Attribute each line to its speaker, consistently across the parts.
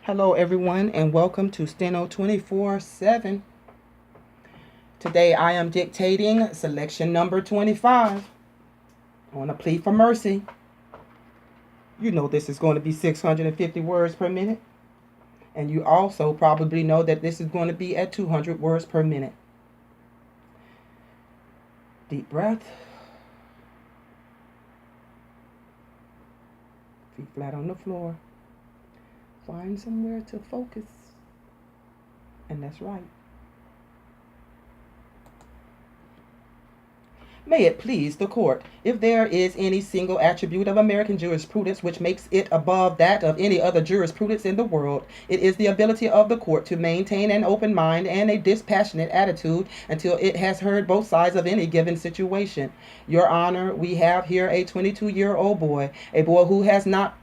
Speaker 1: Hello everyone and welcome to STENO 24/7. Today I am dictating selection number 25 on a plea for mercy. You know this is going to be 650 words per minute. And you also probably know that this is going to be at 200 words per minute. Deep breath. Feet flat on the floor. Find somewhere to focus. And that's right. May it please the court, if there is any single attribute of American jurisprudence which makes it above that of any other jurisprudence in the world, it is the ability of the court to maintain an open mind and a dispassionate attitude until it has heard both sides of any given situation. Your Honor, we have here a 22-year-old boy, a boy who has not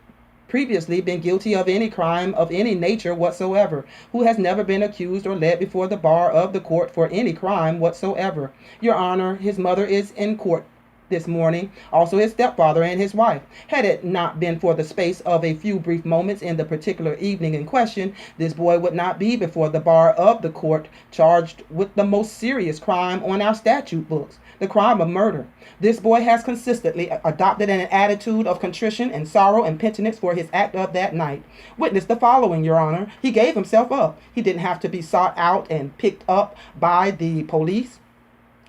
Speaker 1: previously been guilty of any crime of any nature whatsoever, who has never been accused or led before the bar of the court for any crime whatsoever. Your Honor, his mother is in court this morning, also his stepfather and his wife. Had it not been for the space of a few brief moments in the particular evening in question, this boy would not be before the bar of the court, charged with the most serious crime on our statute books, the crime of murder. This boy has consistently adopted an attitude of contrition and sorrow and penitence for his act of that night. Witness the following, Your Honor. He gave himself up. He didn't have to be sought out and picked up by the police.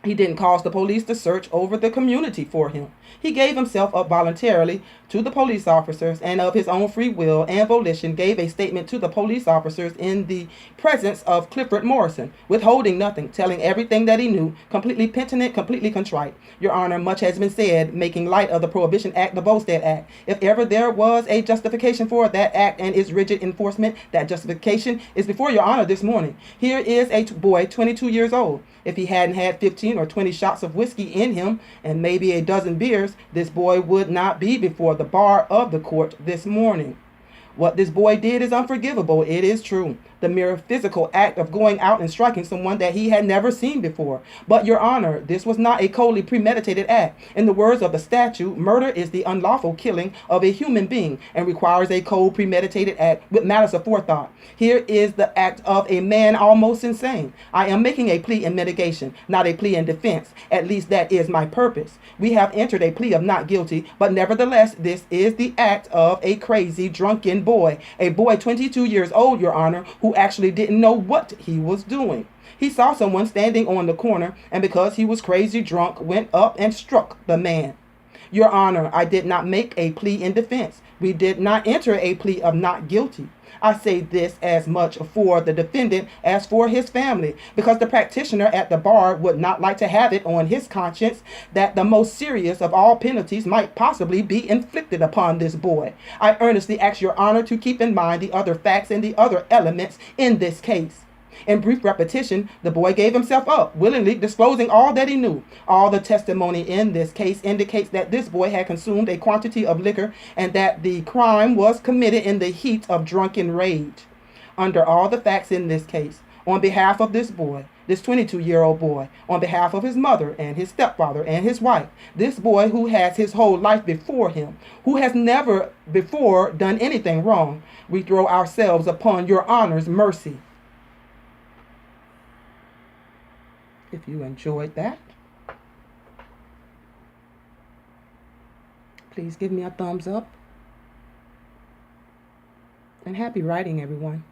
Speaker 1: He didn't cause the police to search over the community for him. He gave himself up voluntarily to the police officers and of his own free will and volition gave a statement to the police officers in the presence of Clifford Morrison, withholding nothing, telling everything that he knew, completely penitent, completely contrite. Your Honor, much has been said, making light of the Prohibition Act, the Volstead Act. If ever there was a justification for that act and its rigid enforcement, that justification is before Your Honor this morning. Here is a boy, 22 years old. If he hadn't had 15 or 20 shots of whiskey in him and maybe a dozen beers, this boy would not be before the bar of the court this morning. What this boy did is unforgivable, it is true. The mere physical act of going out and striking someone that he had never seen before. But, Your Honor, this was not a coldly premeditated act. In the words of the statute, murder is the unlawful killing of a human being and requires a cold premeditated act with malice aforethought. Here is the act of a man almost insane. I am making a plea in mitigation, not a plea in defense. At least that is my purpose. We have entered a plea of not guilty, but nevertheless, this is the act of a crazy, drunken boy. A boy 22 years old, Your Honor, who actually didn't know what he was doing. He saw someone standing on the corner, and because he was crazy drunk, went up and struck the man. Your Honor, I did not make a plea in defense. We did not enter a plea of not guilty. I say this as much for the defendant as for his family, because the practitioner at the bar would not like to have it on his conscience that the most serious of all penalties might possibly be inflicted upon this boy. I earnestly ask Your Honor to keep in mind the other facts and the other elements in this case. In brief repetition, the boy gave himself up, willingly disclosing all that he knew. All the testimony in this case indicates that this boy had consumed a quantity of liquor and that the crime was committed in the heat of drunken rage. Under all the facts in this case, on behalf of this boy, this 22-year-old boy, on behalf of his mother and his stepfather and his wife, this boy who has his whole life before him, who has never before done anything wrong, we throw ourselves upon Your Honor's mercy. If you enjoyed that, please give me a thumbs up. And happy writing, everyone.